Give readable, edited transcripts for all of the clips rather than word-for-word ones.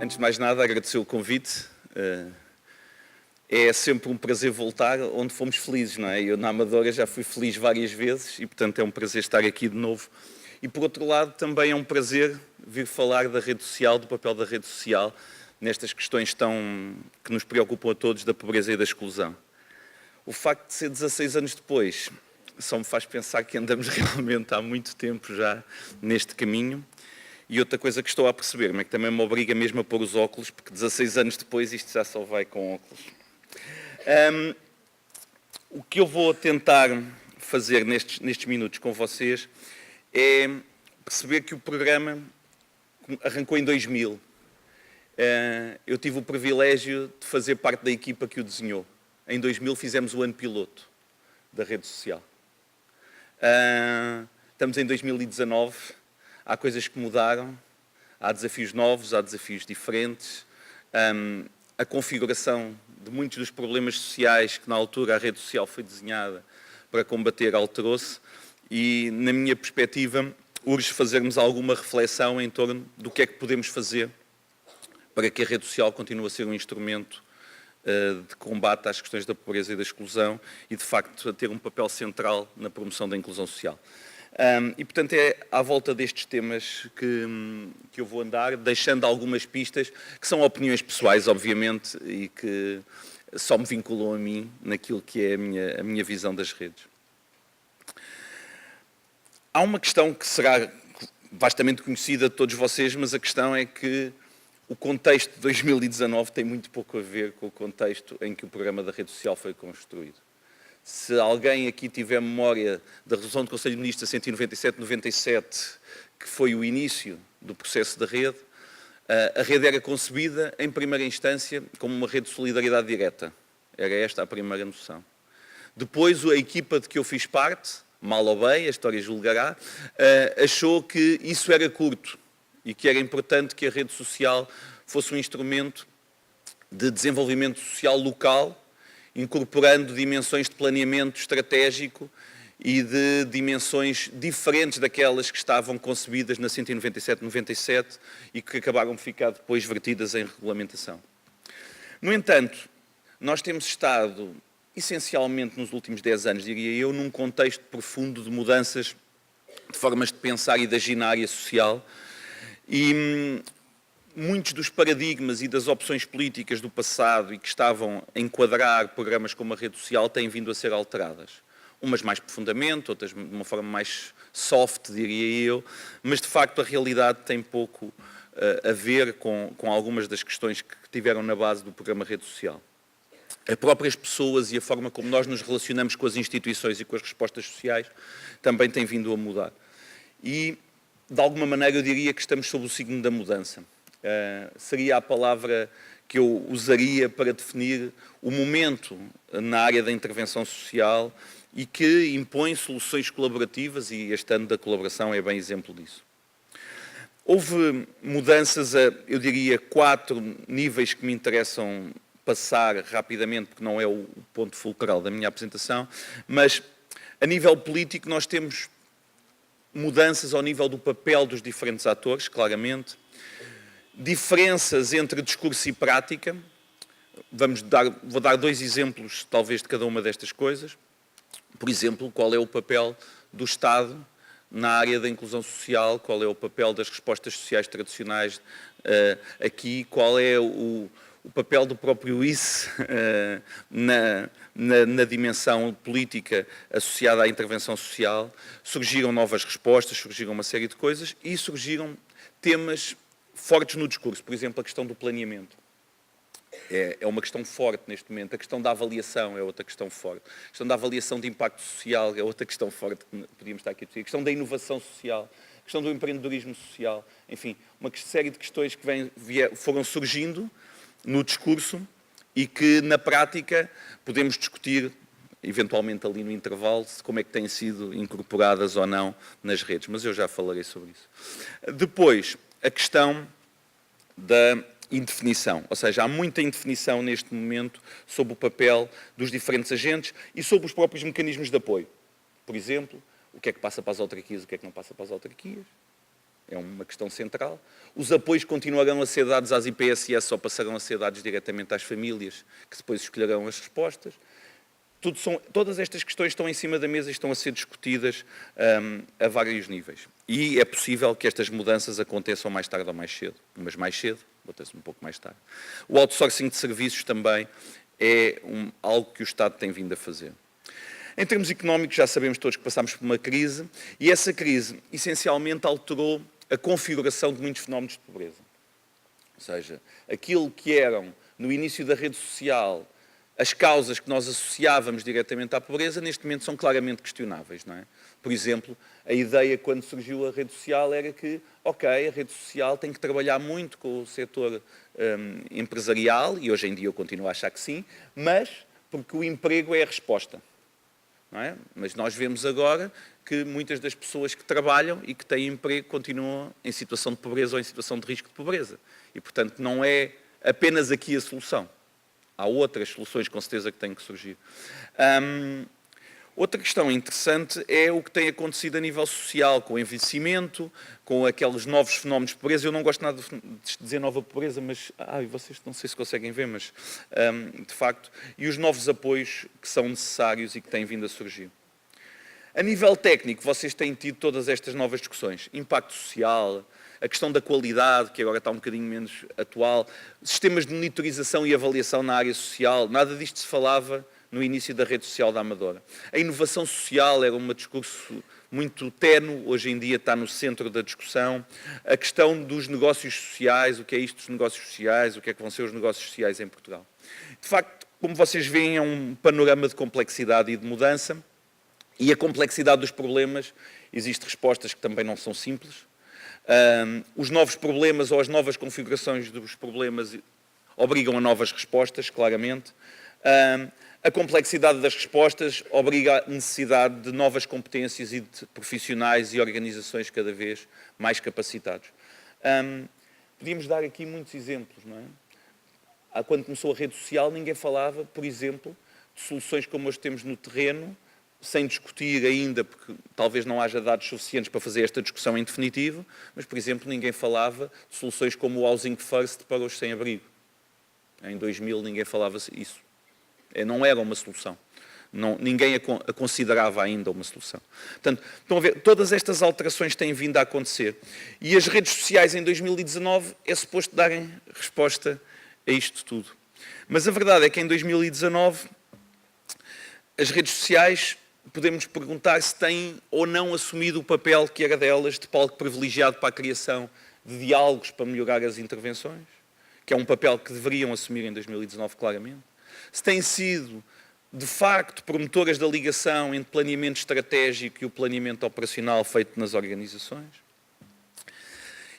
Antes de mais nada, agradecer o convite. É sempre um prazer voltar onde fomos felizes, não é? Eu na Amadora já fui feliz várias vezes e, portanto, é um prazer estar aqui de novo. E, por outro lado, também é um prazer vir falar da rede social, do papel da rede social, nestas questões que nos preocupam a todos, da pobreza e da exclusão. O facto de ser 16 anos depois só me faz pensar que andamos realmente há muito tempo já neste caminho. E outra coisa que estou a perceber-me é que também me obriga mesmo a pôr os óculos, porque 16 anos depois isto já só vai com óculos. O que eu vou tentar fazer nestes minutos com vocês é perceber que o programa arrancou em 2000. Eu tive o privilégio de fazer parte da equipa que o desenhou. Em 2000 fizemos o ano piloto da rede social. Estamos em 2019. Há coisas que mudaram, há desafios novos, há desafios diferentes. A configuração de muitos dos problemas sociais que na altura a rede social foi desenhada para combater alterou-se e, na minha perspectiva, urge fazermos alguma reflexão em torno do que é que podemos fazer para que a rede social continue a ser um instrumento de combate às questões da pobreza e da exclusão e, de facto, a ter um papel central na promoção da inclusão social. E, portanto, é à volta destes temas que eu vou andar, deixando algumas pistas, que são opiniões pessoais, obviamente, e que só me vinculam a mim naquilo que é a minha visão das redes. Há uma questão que será vastamente conhecida de todos vocês, mas a questão é que o contexto de 2019 tem muito pouco a ver com o contexto em que o programa da rede social foi construído. Se alguém aqui tiver memória da resolução do Conselho de Ministros 197/97, que foi o início do processo da rede, a rede era concebida, em primeira instância, como uma rede de solidariedade direta. Era esta a primeira noção. Depois, a equipa de que eu fiz parte, mal ou bem, a história julgará, achou que isso era curto e que era importante que a rede social fosse um instrumento de desenvolvimento social local, incorporando dimensões de planeamento estratégico e de dimensões diferentes daquelas que estavam concebidas na 197/97 e que acabaram por ficar depois vertidas em regulamentação. No entanto, nós temos estado, essencialmente nos últimos 10 anos, diria eu, num contexto profundo de mudanças de formas de pensar e de agir na área social e muitos dos paradigmas e das opções políticas do passado e que estavam a enquadrar programas como a rede social têm vindo a ser alteradas. Umas mais profundamente, outras de uma forma mais soft, diria eu, mas de facto a realidade tem pouco a ver com algumas das questões que tiveram na base do programa rede social. As próprias pessoas e a forma como nós nos relacionamos com as instituições e com as respostas sociais também têm vindo a mudar. E, de alguma maneira, eu diria que estamos sob o signo da mudança. Seria a palavra que eu usaria para definir o momento na área da intervenção social e que impõe soluções colaborativas, e este ano da colaboração é bem exemplo disso. Houve mudanças eu diria, 4 níveis que me interessam passar rapidamente, porque não é o ponto fulcral da minha apresentação, mas a nível político nós temos mudanças ao nível do papel dos diferentes atores, claramente, diferenças entre discurso e prática. Vou dar 2 exemplos, talvez, de cada uma destas coisas. Por exemplo, qual é o papel do Estado na área da inclusão social, qual é o papel das respostas sociais tradicionais aqui, qual é o papel do próprio ICE na dimensão política associada à intervenção social. Surgiram novas respostas, surgiram uma série de coisas e surgiram temas fortes no discurso, por exemplo, a questão do planeamento. É uma questão forte neste momento. A questão da avaliação é outra questão forte. A questão da avaliação de impacto social é outra questão forte que podíamos estar aqui a discutir. A questão da inovação social, a questão do empreendedorismo social. Enfim, uma série de questões que foram surgindo no discurso e que, na prática, podemos discutir, eventualmente ali no intervalo, como é que têm sido incorporadas ou não nas redes. Mas eu já falarei sobre isso. Depois, a questão da indefinição, ou seja, há muita indefinição neste momento sobre o papel dos diferentes agentes e sobre os próprios mecanismos de apoio. Por exemplo, o que é que passa para as autarquias, o que é que não passa para as autarquias. é uma questão central. Os apoios continuarão a ser dados às IPSS ou passarão a ser dados diretamente às famílias, que depois escolherão as respostas. Todas estas questões estão em cima da mesa e estão a ser discutidas a vários níveis. E é possível que estas mudanças aconteçam mais tarde ou mais cedo, mas mais cedo, acontece um pouco mais tarde. O outsourcing de serviços também é algo que o Estado tem vindo a fazer. Em termos económicos, já sabemos todos que passámos por uma crise, e essa crise essencialmente alterou a configuração de muitos fenómenos de pobreza. Ou seja, aquilo que eram, no início da rede social, as causas que nós associávamos diretamente à pobreza, neste momento são claramente questionáveis, não é? Por exemplo, a ideia quando surgiu a rede social era que, ok, a rede social tem que trabalhar muito com o setor empresarial, e hoje em dia eu continuo a achar que sim, mas porque o emprego é a resposta. Não é? Mas nós vemos agora que muitas das pessoas que trabalham e que têm emprego continuam em situação de pobreza ou em situação de risco de pobreza. E, portanto, não é apenas aqui a solução. Há outras soluções, com certeza, que têm que surgir. Outra questão interessante é o que tem acontecido a nível social, com o envelhecimento, com aqueles novos fenómenos de pobreza. Eu não gosto nada de dizer nova pobreza, mas vocês não sei se conseguem ver, mas de facto, e os novos apoios que são necessários e que têm vindo a surgir. A nível técnico, vocês têm tido todas estas novas discussões. Impacto social, a questão da qualidade, que agora está um bocadinho menos atual, sistemas de monitorização e avaliação na área social, nada disto se falava no início da rede social da Amadora. A inovação social era um discurso muito ténue, hoje em dia está no centro da discussão. A questão dos negócios sociais, o que é isto dos negócios sociais, o que é que vão ser os negócios sociais em Portugal. De facto, como vocês veem, é um panorama de complexidade e de mudança, e a complexidade dos problemas, existem respostas que também não são simples. Os novos problemas ou as novas configurações dos problemas obrigam a novas respostas, claramente. A complexidade das respostas obriga a necessidade de novas competências e de profissionais e organizações cada vez mais capacitados. Podíamos dar aqui muitos exemplos, não é? Quando começou a rede social, ninguém falava, por exemplo, de soluções como hoje temos no terreno, sem discutir ainda, porque talvez não haja dados suficientes para fazer esta discussão em definitivo, mas, por exemplo, ninguém falava de soluções como o Housing First para os sem-abrigo. Em 2000 ninguém falava isso. Não era uma solução. Ninguém a considerava ainda uma solução. Portanto, estão a ver, todas estas alterações têm vindo a acontecer. E as redes sociais em 2019 é suposto darem resposta a isto tudo. Mas a verdade é que em 2019 as redes sociais, podemos perguntar se têm ou não assumido o papel que era delas de palco privilegiado para a criação de diálogos para melhorar as intervenções, que é um papel que deveriam assumir em 2019 claramente. Se têm sido, de facto, promotoras da ligação entre planeamento estratégico e o planeamento operacional feito nas organizações.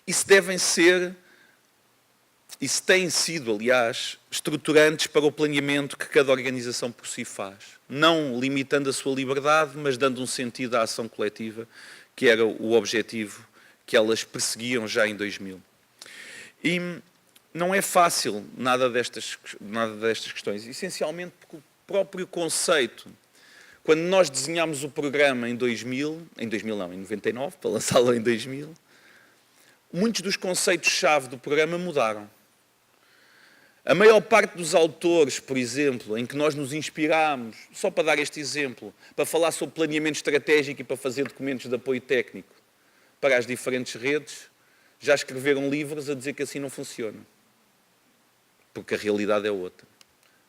E se devem ser, e se têm sido, aliás, estruturantes para o planeamento que cada organização por si faz. Não limitando a sua liberdade, mas dando um sentido à ação coletiva, que era o objetivo que elas perseguiam já em 2000. E não é fácil nada destas questões, essencialmente porque o próprio conceito, quando nós desenhámos o programa em 99, para lançá-lo em 2000, muitos dos conceitos-chave do programa mudaram. A maior parte dos autores, por exemplo, em que nós nos inspirámos, só para dar este exemplo, para falar sobre planeamento estratégico e para fazer documentos de apoio técnico para as diferentes redes, já escreveram livros a dizer que assim não funciona. Porque a realidade é outra.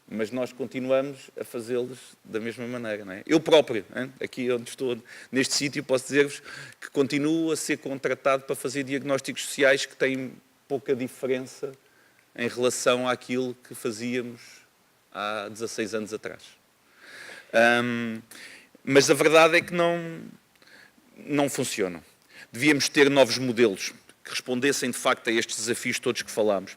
Mas nós continuamos a fazê-los da mesma maneira, não é? Eu próprio, aqui onde estou, neste sítio, posso dizer-vos que continuo a ser contratado para fazer diagnósticos sociais que têm pouca diferença em relação àquilo que fazíamos há 16 anos atrás. Mas a verdade é que não funcionam. Devíamos ter novos modelos que respondessem, de facto, a estes desafios todos que falámos.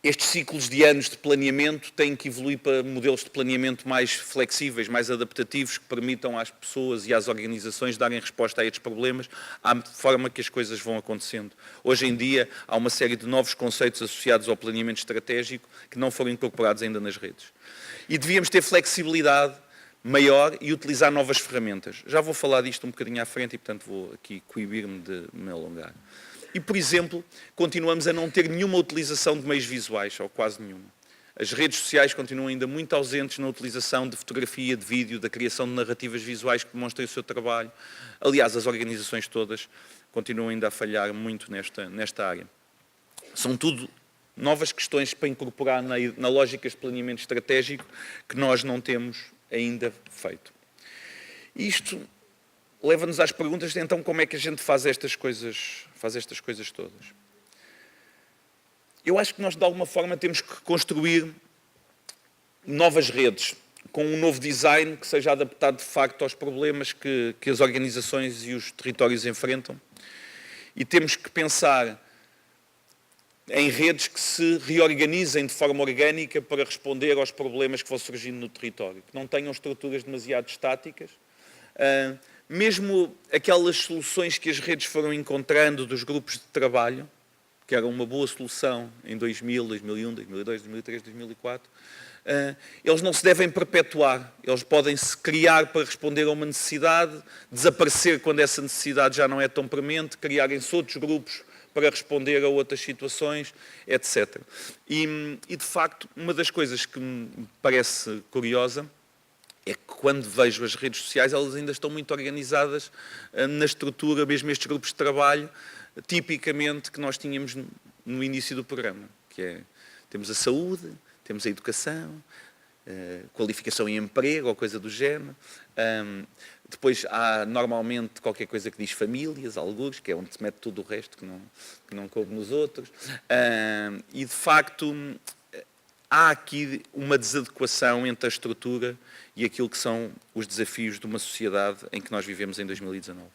Estes ciclos de anos de planeamento têm que evoluir para modelos de planeamento mais flexíveis, mais adaptativos, que permitam às pessoas e às organizações darem resposta a estes problemas, à forma que as coisas vão acontecendo. Hoje em dia, há uma série de novos conceitos associados ao planeamento estratégico que não foram incorporados ainda nas redes. E devíamos ter flexibilidade maior e utilizar novas ferramentas. Já vou falar disto um bocadinho à frente e, portanto, vou aqui coibir-me de me alongar. E, por exemplo, continuamos a não ter nenhuma utilização de meios visuais, ou quase nenhuma. As redes sociais continuam ainda muito ausentes na utilização de fotografia, de vídeo, da criação de narrativas visuais que demonstrem o seu trabalho. Aliás, as organizações todas continuam ainda a falhar muito nesta área. São tudo novas questões para incorporar na lógica de planeamento estratégico que nós não temos ainda feito. Isto leva-nos às perguntas de, então, como é que a gente faz estas coisas todas? Eu acho que nós, de alguma forma, temos que construir novas redes, com um novo design que seja adaptado, de facto, aos problemas que as organizações e os territórios enfrentam. E temos que pensar em redes que se reorganizem de forma orgânica para responder aos problemas que vão surgindo no território, que não tenham estruturas demasiado estáticas. Mesmo aquelas soluções que as redes foram encontrando dos grupos de trabalho, que era uma boa solução em 2000, 2001, 2002, 2003, 2004, eles não se devem perpetuar. Eles podem-se criar para responder a uma necessidade, desaparecer quando essa necessidade já não é tão premente, criarem-se outros grupos para responder a outras situações, etc. E, de facto, uma das coisas que me parece curiosa é que quando vejo as redes sociais, elas ainda estão muito organizadas na estrutura, mesmo estes grupos de trabalho, tipicamente que nós tínhamos no início do programa, que é, temos a saúde, temos a educação, qualificação e emprego, ou coisa do género. Depois há normalmente qualquer coisa que diz famílias, algures, que é onde se mete tudo o resto que não coube nos outros. E de facto há aqui uma desadequação entre a estrutura e aquilo que são os desafios de uma sociedade em que nós vivemos em 2019.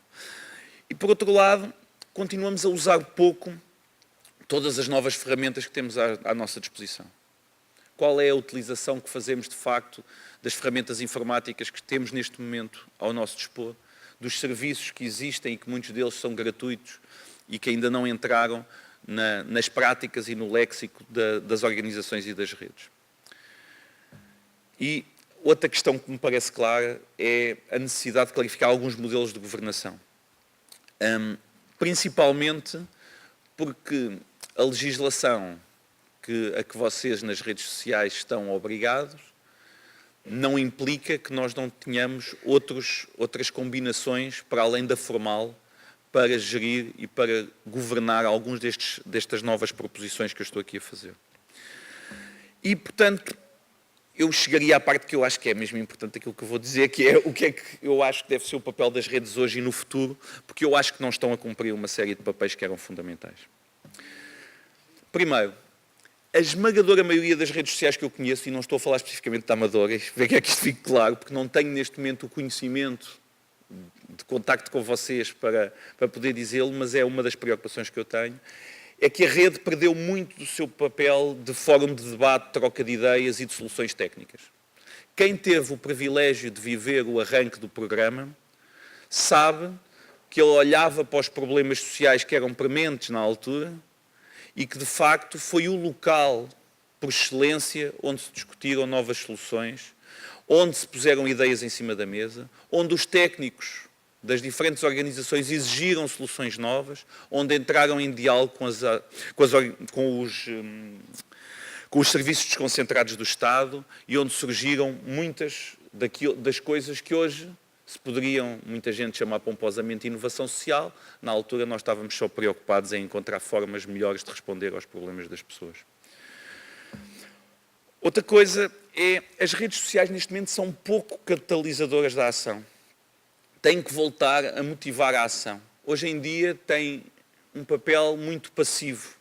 E por outro lado, continuamos a usar pouco todas as novas ferramentas que temos à nossa disposição. Qual é a utilização que fazemos, de facto, das ferramentas informáticas que temos neste momento ao nosso dispor, dos serviços que existem e que muitos deles são gratuitos e que ainda não entraram nas práticas e no léxico das organizações e das redes. E outra questão que me parece clara é a necessidade de clarificar alguns modelos de governação. Principalmente porque a legislação a que vocês nas redes sociais estão obrigados não implica que nós não tenhamos outras combinações para além da formal para gerir e para governar alguns destas novas proposições que eu estou aqui a fazer. E, portanto, eu chegaria à parte que eu acho que é mesmo importante aquilo que eu vou dizer, que é o que eu acho que deve ser o papel das redes hoje e no futuro, porque eu acho que não estão a cumprir uma série de papéis que eram fundamentais. Primeiro, a esmagadora maioria das redes sociais que eu conheço, e não estou a falar especificamente de amadoras, ver que é que isto fique claro, porque não tenho neste momento o conhecimento de contacto com vocês para poder dizê-lo, mas é uma das preocupações que eu tenho, é que a rede perdeu muito do seu papel de fórum de debate, troca de ideias e de soluções técnicas. Quem teve o privilégio de viver o arranque do programa sabe que ele olhava para os problemas sociais que eram prementes na altura e que, de facto, foi o local, por excelência, onde se discutiram novas soluções, onde se puseram ideias em cima da mesa, onde os técnicos das diferentes organizações exigiram soluções novas, onde entraram em diálogo com os serviços desconcentrados do Estado e onde surgiram muitas das coisas que hoje se poderiam, muita gente, chamar pomposamente inovação social. Na altura nós estávamos só preocupados em encontrar formas melhores de responder aos problemas das pessoas. Outra coisa é, as redes sociais neste momento são pouco catalisadoras da ação. Têm que voltar a motivar a ação. Hoje em dia têm um papel muito passivo.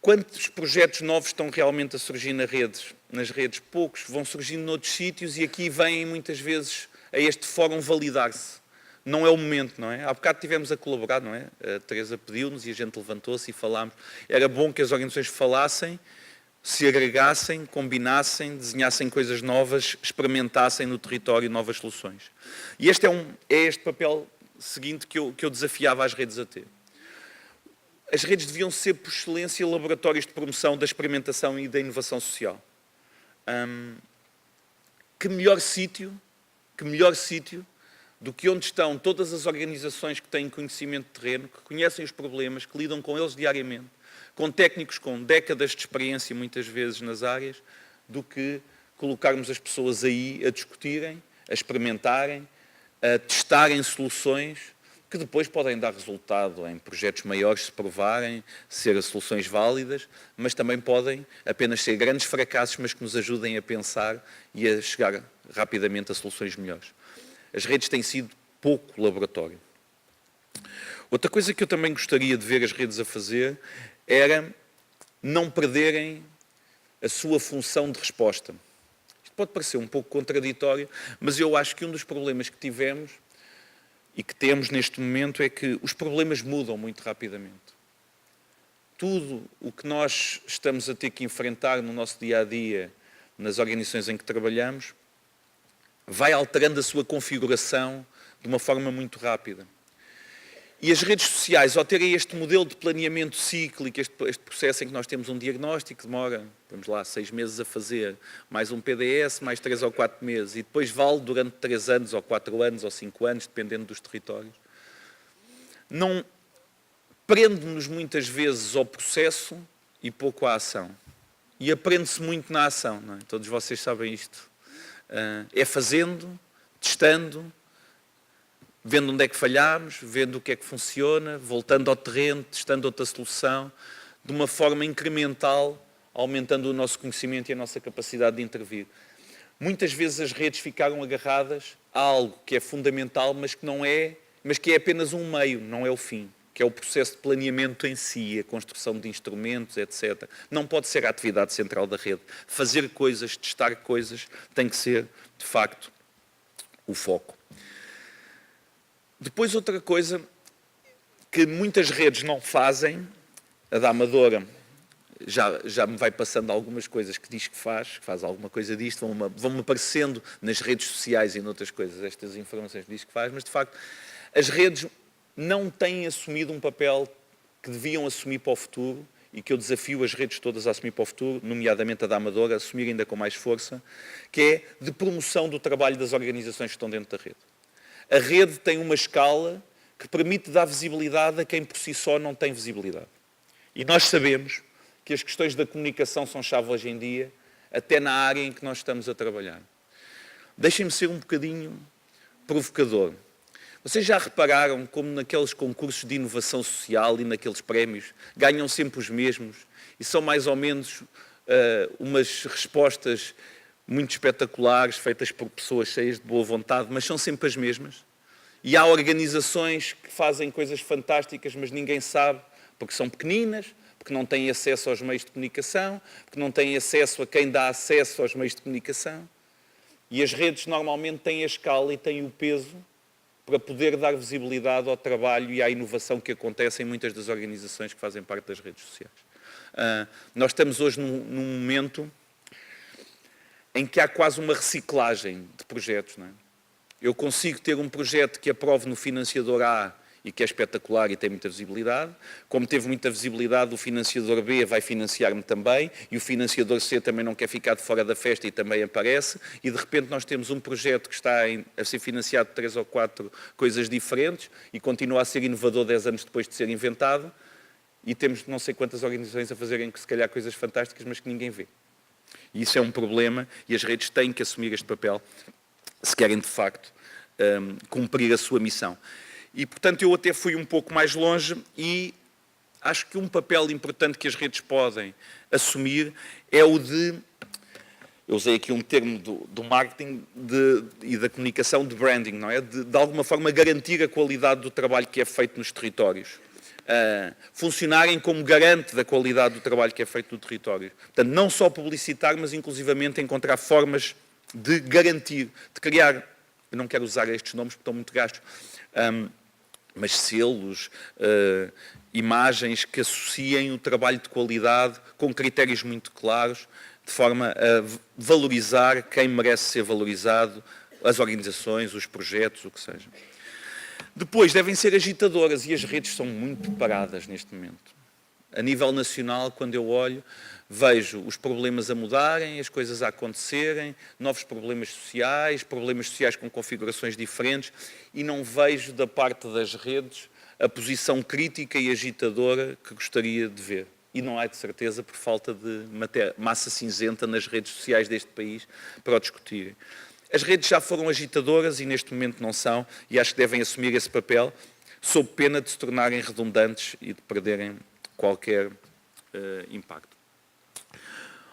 Quantos projetos novos estão realmente a surgir nas redes? Poucos. Vão surgindo noutros sítios e aqui vêm muitas vezes a este fórum validar-se. Não é o momento, não é? Há bocado estivemos a colaborar, não é? A Teresa pediu-nos e a gente levantou-se e falámos. Era bom que as organizações falassem, se agregassem, combinassem, desenhassem coisas novas, experimentassem no território novas soluções. E este é este papel seguinte que eu desafiava as redes a ter. As redes deviam ser, por excelência, laboratórios de promoção da experimentação e da inovação social. que melhor sítio do que onde estão todas as organizações que têm conhecimento de terreno, que conhecem os problemas, que lidam com eles diariamente, com técnicos com décadas de experiência, muitas vezes, nas áreas, do que colocarmos as pessoas aí a discutirem, a experimentarem, a testarem soluções que depois podem dar resultado em projetos maiores, se provarem, ser soluções válidas, mas também podem apenas ser grandes fracassos, mas que nos ajudem a pensar e a chegar rapidamente a soluções melhores. As redes têm sido pouco laboratório. Outra coisa que eu também gostaria de ver as redes a fazer era não perderem a sua função de resposta. Isto pode parecer um pouco contraditório, mas eu acho que um dos problemas que tivemos e que temos neste momento é que os problemas mudam muito rapidamente. Tudo o que nós estamos a ter que enfrentar no nosso dia-a-dia, nas organizações em que trabalhamos, vai alterando a sua configuração de uma forma muito rápida. E as redes sociais, ao terem este modelo de planeamento cíclico, este processo em que nós temos um diagnóstico que demora, vamos lá, 6 meses a fazer, mais um PDS, mais 3 ou 4 meses, e depois vale durante 3 anos, ou 4 anos, ou 5 anos, dependendo dos territórios, não prende-nos muitas vezes ao processo e pouco à ação. E aprende-se muito na ação, não é? Todos vocês sabem isto. É fazendo, testando, vendo onde é que falhámos, vendo o que é que funciona, voltando ao terreno, testando outra solução, de uma forma incremental, aumentando o nosso conhecimento e a nossa capacidade de intervir. Muitas vezes as redes ficaram agarradas a algo que é fundamental, mas que é apenas um meio, não é o fim, que é o processo de planeamento em si, a construção de instrumentos, etc. Não pode ser a atividade central da rede. Fazer coisas, testar coisas, tem que ser, de facto, o foco. Depois, outra coisa que muitas redes não fazem, a da Amadora já me vai passando algumas coisas que diz que faz alguma coisa disto, vão-me aparecendo nas redes sociais e noutras coisas estas informações que diz que faz, mas de facto as redes não têm assumido um papel que deviam assumir para o futuro e que eu desafio as redes todas a assumir para o futuro, nomeadamente a da Amadora, a assumir ainda com mais força, que é de promoção do trabalho das organizações que estão dentro da rede. A rede tem uma escala que permite dar visibilidade a quem por si só não tem visibilidade. E nós sabemos que as questões da comunicação são chave hoje em dia, até na área em que nós estamos a trabalhar. Deixem-me ser um bocadinho provocador. Vocês já repararam como naqueles concursos de inovação social e naqueles prémios ganham sempre os mesmos e são mais ou menos umas respostas muito espetaculares, feitas por pessoas cheias de boa vontade, mas são sempre as mesmas. E há organizações que fazem coisas fantásticas, mas ninguém sabe, porque são pequeninas, porque não têm acesso aos meios de comunicação, porque não têm acesso a quem dá acesso aos meios de comunicação. E as redes normalmente têm a escala e têm o peso para poder dar visibilidade ao trabalho e à inovação que acontece em muitas das organizações que fazem parte das redes sociais. Nós estamos hoje num momento em que há quase uma reciclagem de projetos. Não é? Eu consigo ter um projeto que aprove no financiador A e que é espetacular e tem muita visibilidade. Como teve muita visibilidade, o financiador B vai financiar-me também e o financiador C também não quer ficar de fora da festa e também aparece. E de repente nós temos um projeto que está a ser financiado de 3 ou 4 coisas diferentes e continua a ser inovador 10 anos depois de ser inventado. E temos não sei quantas organizações a fazerem se calhar coisas fantásticas, mas que ninguém vê. E isso é um problema e as redes têm que assumir este papel se querem, de facto, cumprir a sua missão. E, portanto, eu até fui um pouco mais longe e acho que um papel importante que as redes podem assumir é o de, eu usei aqui um termo do marketing e da comunicação, de branding, não é? De alguma forma garantir a qualidade do trabalho que é feito nos territórios. Funcionarem como garante da qualidade do trabalho que é feito no território. Portanto, não só publicitar, mas inclusivamente encontrar formas de garantir, de criar, eu não quero usar estes nomes porque estão muito gastos, mas selos, imagens que associem o trabalho de qualidade com critérios muito claros, de forma a valorizar quem merece ser valorizado, as organizações, os projetos, o que seja. Depois, devem ser agitadoras e as redes são muito paradas neste momento. A nível nacional, quando eu olho, Vejo os problemas a mudarem, as coisas a acontecerem, novos problemas sociais com configurações diferentes, e não vejo da parte das redes a posição crítica e agitadora que gostaria de ver. E não há, de certeza, por falta de massa cinzenta nas redes sociais deste país para o discutirem. As redes já foram agitadoras e neste momento não são, e acho que devem assumir esse papel, sob pena de se tornarem redundantes e de perderem qualquer impacto.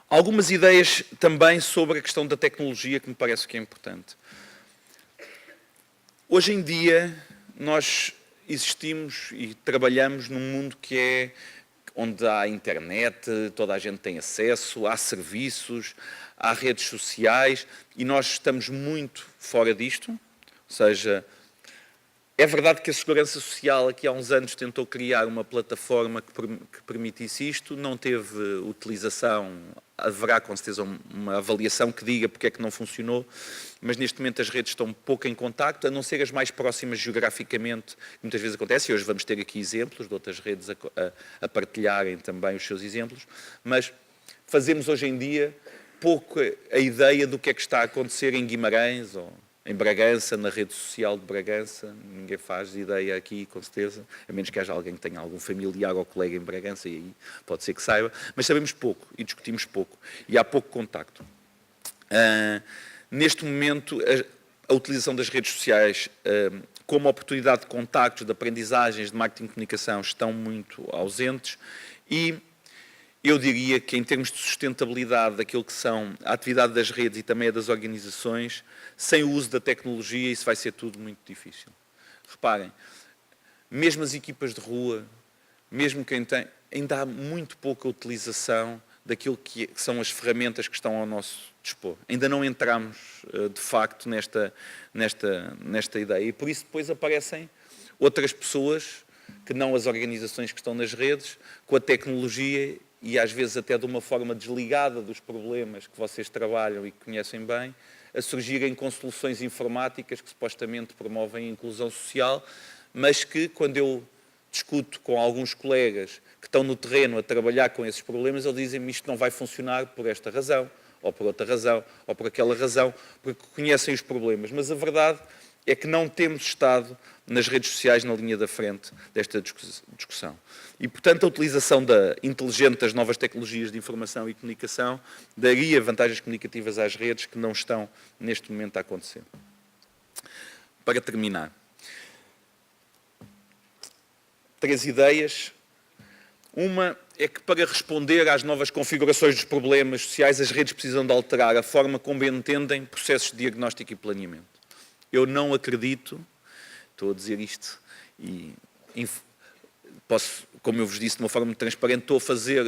Algumas ideias também sobre a questão da tecnologia que me parece que é importante. Hoje em dia, nós existimos e trabalhamos num mundo que é onde há internet, toda a gente tem acesso, há serviços, há redes sociais e nós estamos muito fora disto, ou seja, é verdade que a Segurança Social aqui há uns anos tentou criar uma plataforma que permitisse isto, não teve utilização, haverá com certeza uma avaliação que diga porque é que não funcionou, mas neste momento as redes estão pouco em contacto, a não ser as mais próximas geograficamente, que muitas vezes acontece, e hoje vamos ter aqui exemplos de outras redes a partilharem também os seus exemplos, mas fazemos hoje em dia pouco a ideia do que é que está a acontecer em Guimarães ou em Bragança, na rede social de Bragança, ninguém faz ideia aqui, com certeza, a menos que haja alguém que tenha algum familiar ou colega em Bragança, e aí pode ser que saiba, mas sabemos pouco e discutimos pouco, e há pouco contacto. Neste momento, a utilização das redes sociais como oportunidade de contactos, de aprendizagens, de marketing de comunicação, estão muito ausentes, e eu diria que, em termos de sustentabilidade daquilo que são a atividade das redes e também a das organizações, sem o uso da tecnologia, isso vai ser tudo muito difícil. Reparem, mesmo as equipas de rua, mesmo quem tem, ainda há muito pouca utilização daquilo que são as ferramentas que estão ao nosso dispor. Ainda não entramos, de facto, nesta ideia. E por isso depois aparecem outras pessoas, que não as organizações que estão nas redes, com a tecnologia e às vezes até de uma forma desligada dos problemas que vocês trabalham e que conhecem bem, a surgirem com soluções informáticas que supostamente promovem a inclusão social, mas que, quando eu discuto com alguns colegas que estão no terreno a trabalhar com esses problemas, eles dizem-me isto não vai funcionar por esta razão, ou por outra razão, ou por aquela razão, porque conhecem os problemas. Mas a verdade é que não temos estado nas redes sociais na linha da frente desta discussão. E, portanto, a utilização inteligente das novas tecnologias de informação e comunicação daria vantagens comunicativas às redes que não estão, neste momento, a acontecer. Para terminar, 3 ideias. Uma é que, para responder às novas configurações dos problemas sociais, as redes precisam de alterar a forma como entendem processos de diagnóstico e planeamento. Eu não acredito, estou a dizer isto, e posso, como eu vos disse, de uma forma muito transparente, estou a fazer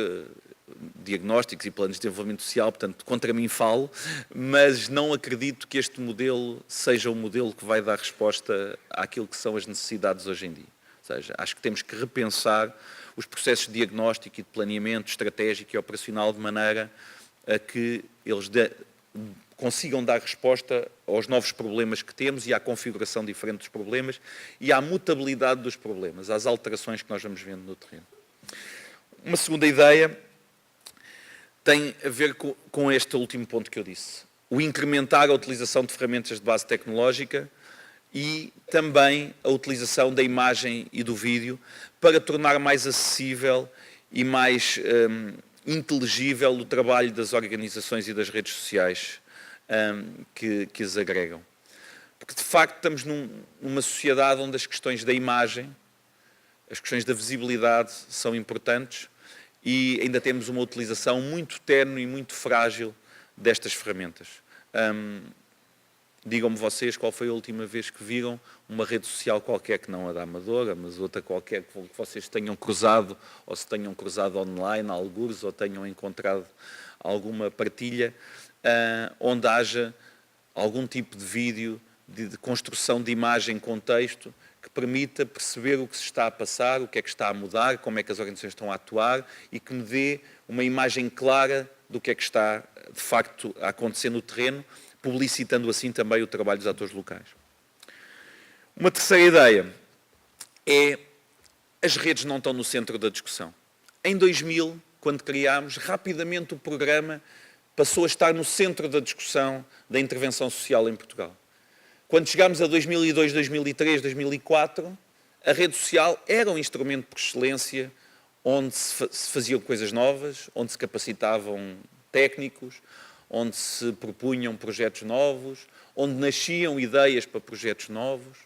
diagnósticos e planos de desenvolvimento social, portanto, contra mim falo, mas não acredito que este modelo seja o modelo que vai dar resposta àquilo que são as necessidades hoje em dia. Ou seja, acho que temos que repensar os processos de diagnóstico e de planeamento estratégico e operacional de maneira a que eles consigam dar resposta aos novos problemas que temos e à configuração diferente dos problemas e à mutabilidade dos problemas, às alterações que nós vamos vendo no terreno. Uma segunda ideia tem a ver com este último ponto que eu disse. O incrementar a utilização de ferramentas de base tecnológica e também a utilização da imagem e do vídeo para tornar mais acessível e mais inteligível o trabalho das organizações e das redes sociais que as agregam. Porque, de facto, estamos numa sociedade onde as questões da imagem, as questões da visibilidade são importantes e ainda temos uma utilização muito ténue e muito frágil destas ferramentas. Digam-me vocês qual foi a última vez que viram uma rede social qualquer, que não a da Amadora, mas outra qualquer que vocês tenham cruzado, ou se tenham cruzado online, algures, ou tenham encontrado alguma partilha, onde haja algum tipo de vídeo, de construção de imagem com texto, que permita perceber o que se está a passar, o que é que está a mudar, como é que as organizações estão a atuar e que me dê uma imagem clara do que é que está, de facto, a acontecer no terreno, publicitando assim também o trabalho dos atores locais. Uma terceira ideia é: as redes não estão no centro da discussão. Em 2000, quando criámos, rapidamente o programa passou a estar no centro da discussão da intervenção social em Portugal. Quando chegámos a 2002, 2003, 2004, a rede social era um instrumento por excelência onde se faziam coisas novas, onde se capacitavam técnicos, onde se propunham projetos novos, onde nasciam ideias para projetos novos.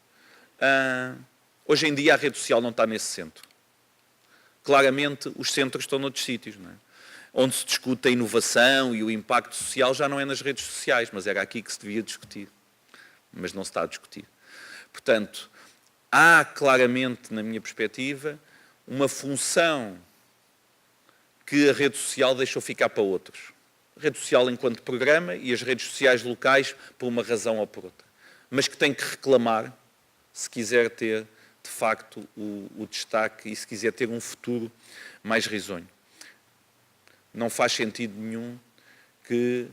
Hoje em dia a rede social não está nesse centro. Claramente os centros estão noutros sítios, não é? Onde se discute a inovação e o impacto social já não é nas redes sociais, mas era aqui que se devia discutir. Mas não se está a discutir. Portanto, há claramente, na minha perspectiva, uma função que a rede social deixou ficar para outros. A rede social enquanto programa e as redes sociais locais por uma razão ou por outra. Mas que tem que reclamar se quiser ter, de facto, o destaque e se quiser ter um futuro mais risonho. Não faz sentido nenhum que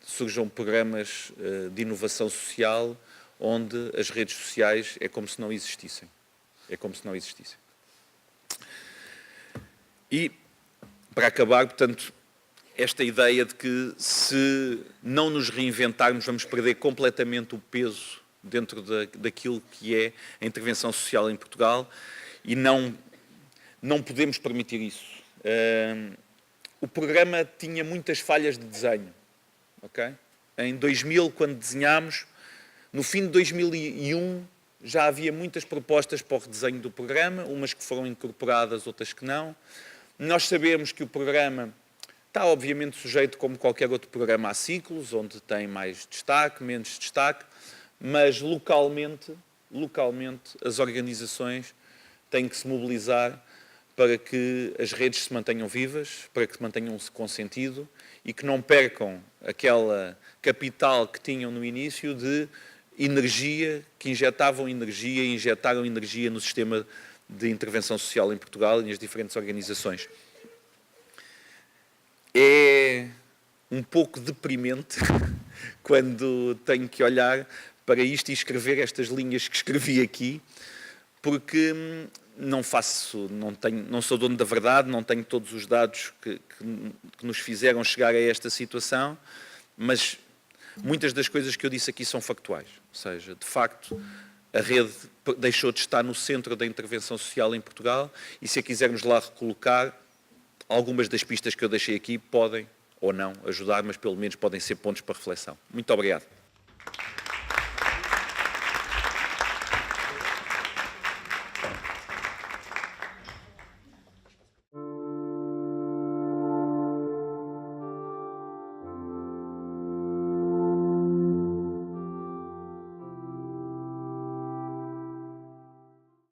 surjam programas de inovação social onde as redes sociais é como se não existissem. É como se não existissem. E, para acabar, portanto, esta ideia de que se não nos reinventarmos vamos perder completamente o peso dentro daquilo que é a intervenção social em Portugal e não podemos permitir isso. O programa tinha muitas falhas de desenho. Okay? Em 2000, quando desenhámos, no fim de 2001 já havia muitas propostas para o redesenho do programa, umas que foram incorporadas, outras que não. Nós sabemos que o programa está obviamente sujeito, como qualquer outro programa, a ciclos, onde tem mais destaque, menos destaque, mas localmente as organizações têm que se mobilizar para que as redes se mantenham vivas, para que se mantenham com sentido e que não percam aquela capital que tinham no início de energia, que injetaram energia no sistema de intervenção social em Portugal e nas diferentes organizações. É um pouco deprimente quando tenho que olhar para isto e escrever estas linhas que escrevi aqui, porque não sou dono da verdade, não tenho todos os dados que nos fizeram chegar a esta situação, mas muitas das coisas que eu disse aqui são factuais. Ou seja, de facto, a rede deixou de estar no centro da intervenção social em Portugal e se a quisermos lá recolocar, algumas das pistas que eu deixei aqui podem ou não ajudar, mas pelo menos podem ser pontos para reflexão. Muito obrigado.